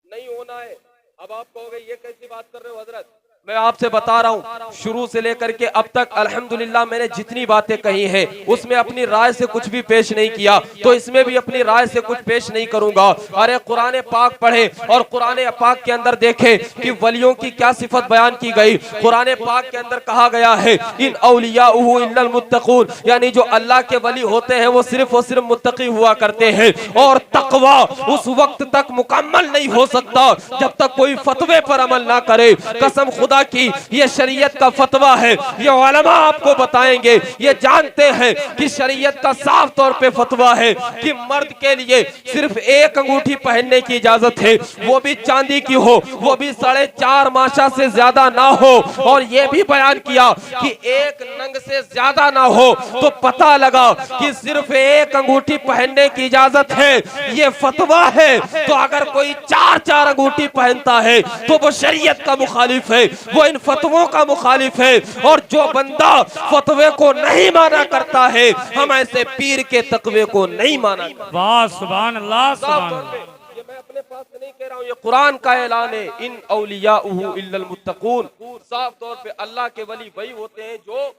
नहीं होना है। अब आप कहोगे ये कैसी बात कर रहे हो हजरत? मैं आपसे बता रहा हूँ शुरू से लेकर के अब तक अल्हम्दुलिल्लाह मैंने जितनी बातें कही हैं उसमें अपनी राय से कुछ भी पेश नहीं किया, तो इसमें भी अपनी राय से कुछ पेश नहीं करूंगा। अरे कुरान पाक पढ़े और कुरान पाक के अंदर देखे कि वलियों की क्या सिफत बयान की गई। कुरान पाक के अंदर कहा गया है इन औलियाउहु इल्लल मुत्तकून, यानी जो अल्लाह के वली होते हैं वो सिर्फ और सिर्फ मुत्तकी हुआ करते हैं। और तकवा उस वक्त तक मुकम्मल नहीं हो सकता जब तक कोई फतवे पर अमल ना करे। कसम खुदा की ये शरीयत का फतवा है। ये उलमा आपको बताएंगे, ये जानते हैं कि शरीयत का साफ तौर पे फतवा है कि मर्द के लिए सिर्फ एक अंगूठी पहनने की इजाजत है, वो भी चांदी की हो, वो भी 4.5 माशा से ज्यादा ना हो। और ये भी बयान किया कि एक नंग से ज्यादा ना हो। तो पता लगा कि सिर्फ एक अंगूठी पहनने की इजाजत है, ये फतवा है। तो अगर कोई 4 अंगूठी पहनता है तो वो शरीयत का मुखालिफ है, वो इन फतवों का मुखालिफ है। और जो बंदा फतवे को नहीं माना करता है, हम ऐसे पीर के तकवे को नहीं माना करते। वाह सुभान अल्लाह सुभान अल्लाह। ये मैं अपने पास से नहीं कह रहा हूँ, ये कुरान का ऐलान है। इन औलियाउहु इल्लल मुत्तकून, साफ तौर पे अल्लाह के वली वही होते हैं जो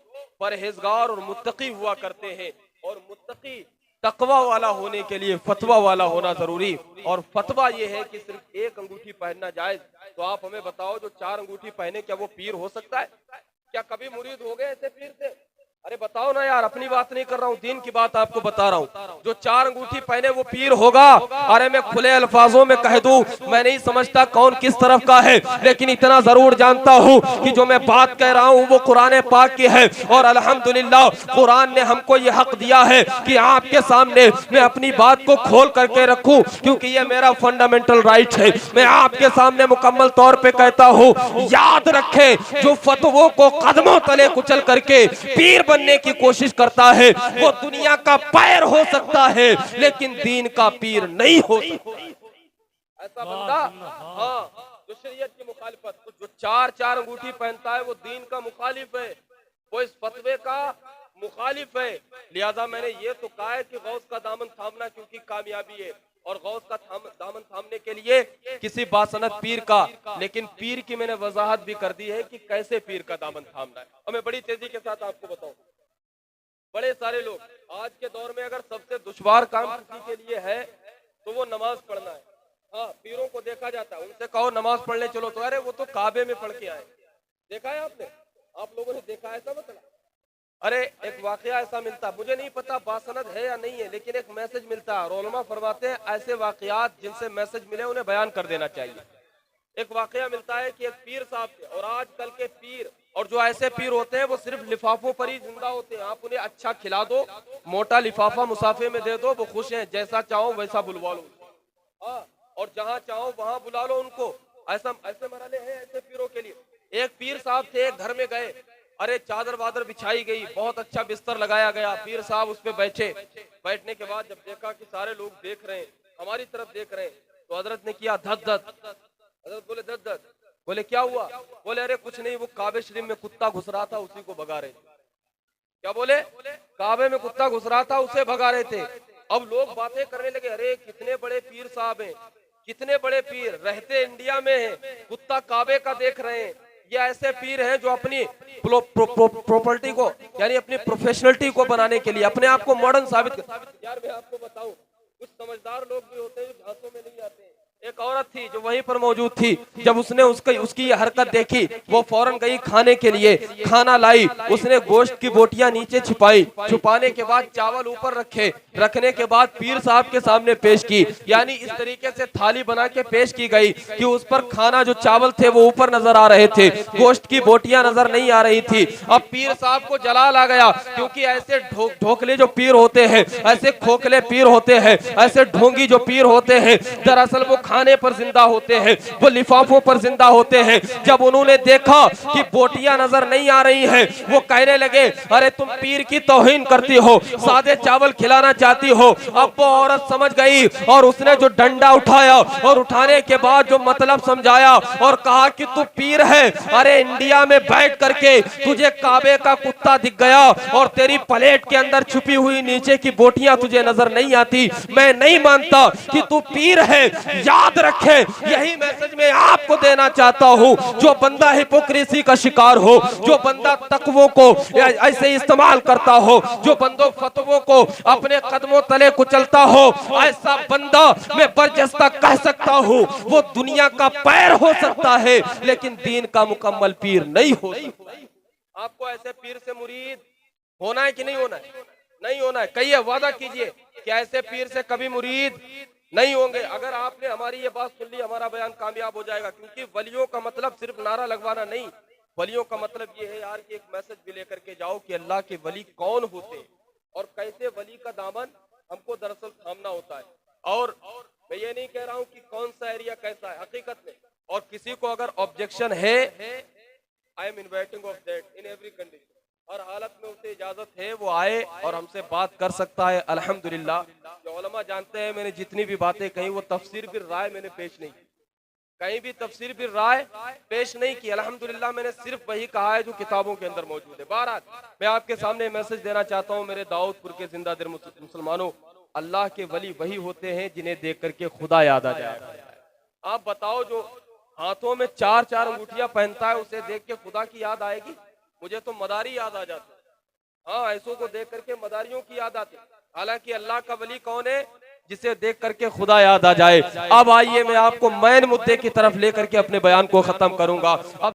परहेजगार और मुत्तकी हुआ करते हैं। और मुत्तकी तकवा वाला होने के लिए फतवा वाला होना जरूरी। और फतवा ये है कि सिर्फ एक अंगूठी पहनना जायज। तो आप हमें बताओ, जो 4 अंगूठी पहने क्या वो पीर हो सकता है? क्या कभी मुरीद हो गए ऐसे पीर से? अरे बताओ ना यार, अपनी बात नहीं कर रहा हूँ, दीन की बात आपको बता रहा हूँ। जो 4 अंगूठी पहने वो पीर होगा? अरे मैं खुले अल्फाजों में कह दूं, मैं नहीं समझता कौन किस तरफ का है, लेकिन इतना जरूर जानता हूँ कि जो मैं बात कह रहा हूँ वो कुरान पाक की है। और अल्हम्दुलिल्लाह कुरान ने हमको ये हक दिया है कि आपके सामने मैं अपनी बात को खोल करके रखूं, क्योंकि ये मेरा फंडामेंटल राइट है। मैं आपके सामने मुकम्मल तौर पे कहता हूँ, याद रखें, जो फतवों को कदमों तले कुचल करके पीर बनने की कोशिश करता है वो दुनिया का पैर हो सकता है, लेकिन दीन का पीर नहीं हो सकता। ऐसा बंदा, हाँ, जो शरीयत की मुखालिफत, तो जो 4 अंगूठी पहनता है वो दीन का मुखालिफ है, वो इस फतवे का मुखालिफ है। लिहाजा मैंने ये तो कहा है कि गौस का दामन थामना क्योंकि कामयाबी है, और गौस का दामन थामने के लिए किसी बासनत पीर का, लेकिन पीर की मैंने वजाहत भी कर दी है कि कैसे पीर का दामन थामना है। और मैं बड़ी तेजी के साथ आपको बताऊं, बड़े सारे लोग आज के दौर में अगर सबसे दुश्वार काम किसी के लिए है तो वो नमाज पढ़ना है। हाँ, पीरों को देखा जाता है, उनसे कहो नमाज पढ़ने चलो तो अरे वो तो काबे में पढ़ के आए। देखा है आपने, आप लोगों ने देखा है ऐसा मतलब? अरे एक वाकया ऐसा मिलता, मुझे नहीं पता बासनद है या नहीं है, लेकिन एक मैसेज मिलता है और उलमा फरमाते हैं ऐसे वाकयात जिनसे मैसेज मिले उन्हें बयान कर देना चाहिए। एक वाकया मिलता है कि एक पीर साहब थे, और आजकल के पीर और जो ऐसे पीर होते हैं वो सिर्फ लिफाफों पर ही जिंदा होते हैं। आप उन्हें अच्छा खिला दो, मोटा लिफाफा मुसाफे में दे दो, वो खुश हैं, जैसा चाहो वैसा बुलवा लो, हाँ, और जहाँ चाहो वहां बुला लो उनको। ऐसे मरहले हैं ऐसे पीरों के लिए। एक पीर साहब थे, एक घर में गए, अरे चादर वादर बिछाई गई, बहुत अच्छा बिस्तर लगाया गया, पीर साहब उस पे बैठे। बैठने के बाद जब देखा कि सारे लोग देख रहे हैं, हमारी तरफ देख रहे हैं, तो हजरत ने किया धद धद। हजरत बोले धद धद, बोले क्या हुआ? बोले अरे कुछ नहीं, वो काबे शरीफ में कुत्ता घुस रहा था उसी को भगा रहे थे। क्या बोले? काबे में कुत्ता घुस रहा था उसे भगा रहे थे। अब लोग बातें करने लगे, अरे कितने बड़े पीर साहब हैं, कितने बड़े पीर, रहते इंडिया में हैं, कुत्ता काबे का देख रहे हैं। ये ऐसे पीर हैं जो अपनी प्रॉपर्टी को यानी अपनी प्रोफेशनलिटी को बनाने के लिए अपने आप को मॉडर्न साबित कर। यार मैं आपको बताऊं, कुछ समझदार लोग भी होते हैं जो झांसों में नहीं आते हैं। एक औरत थी जो वहीं पर मौजूद थी, जब उसने उसकी ये हरकत देखी, वो फौरन गई खाने के लिए, खाना लाई, उसने गोश्त की बोटियां नीचे छिपाई, छुपाने के बाद चावल ऊपर रखे, रखने के बाद पीर साहब के सामने पेश की। यानी इस तरीके से थाली बना के पेश की गई कि उस पर खाना जो चावल थे वो ऊपर नजर आ रहे थे, गोश्त की बोटियां नजर नहीं आ रही थी। अब पीर साहब को जलाल आ गया, क्योंकि ऐसे ढोकले जो पीर होते हैं, ऐसे खोखले पीर होते हैं, ऐसे ढोंगी जो पीर होते हैं, दरअसल वो खाने पर जिंदा होते हैं, वो लिफाफों पर जिंदा होते हैं। जब उन्होंने देखा कि बोटियां नजर नहीं आ रही हैं, वो कहने लगे अरे तुम पीर की तौहीन करती हो, सादे चावल खिलाना चाहती हो। अब वो औरत समझ गई और उसने जो डंडा उठाया और उठाने के बाद जो मतलब समझाया और कहा कि तू पीर है, अरे इंडिया में बैठ करके तुझे काबे का कुत्ता दिख गया और तेरी प्लेट के अंदर छुपी हुई नीचे की बोटियां तुझे नजर नहीं आती, मैं नहीं मानता कि तू पीर है। याद रखे, यही मैसेज मैं आपको देना चाहता हूं। जो बंदा हिपोक्रेसी का शिकार हो, जो बंदा तकवों को ऐसे इस्तेमाल करता हो, जो बंदों फतवों को अपने कदमों तले कुचलता हो, ऐसा बंदा मैं बरजस्ता कह सकता हूं वो दुनिया का पैर हो सकता है, लेकिन दीन का मुकम्मल पीर नहीं हो सकता। आपको ऐसे पीर से मुरीद होना है कि नहीं होना है? नहीं होना है। कहिए, वादा कीजिए कि ऐसे पीर से कभी मुरीद नहीं होंगे। अगर आपने हमारी ये बात सुन ली, हमारा बयान कामयाब हो जाएगा, क्योंकि वलियों का मतलब सिर्फ नारा लगवाना नहीं, वलियों का मतलब ये है यार कि एक मैसेज भी लेकर के जाओ कि अल्लाह के वली कौन होते हैं और कैसे वली का दामन हमको दरअसल थामना होता है। और मैं ये नहीं कह रहा हूँ कि कौन सा एरिया कैसा है हकीकत में, और किसी को अगर ऑब्जेक्शन है, I am inviting of that in every condition, हर हालत में उसे इजाजत है वो आए और हमसे बात कर सकता है। अल्हम्दुलिल्लाह जो उलमा जानते हैं, मैंने जितनी भी बातें कही वो तफसीर भी राय मैंने पेश नहीं की, कहीं भी तफसीर भी राय पेश नहीं की। अल्हम्दुलिल्लाह मैंने सिर्फ वही कहा है जो किताबों के अंदर मौजूद है। बहरहाल मैं आपके सामने मैसेज देना चाहता हूँ, मेरे दाऊदपुर के जिंदा दिल मुसलमानों, अल्लाह के वली वही होते हैं जिन्हें देख करके खुदा याद आ जाएगा। आप बताओ, जो हाथों में 4-4 अंगूठियां पहनता है उसे देख के खुदा की याद आएगी? मुझे तो मदारी याद आ जाता है। हाँ, ऐसों को देख करके मदारियों की याद आती है। हालांकि अल्लाह का वली कौन है? जिसे देख करके खुदा याद आ जाए। अब आइए मैं आपको मेन मुद्दे की तरफ लेकर के अपने बयान को खत्म करूंगा। अब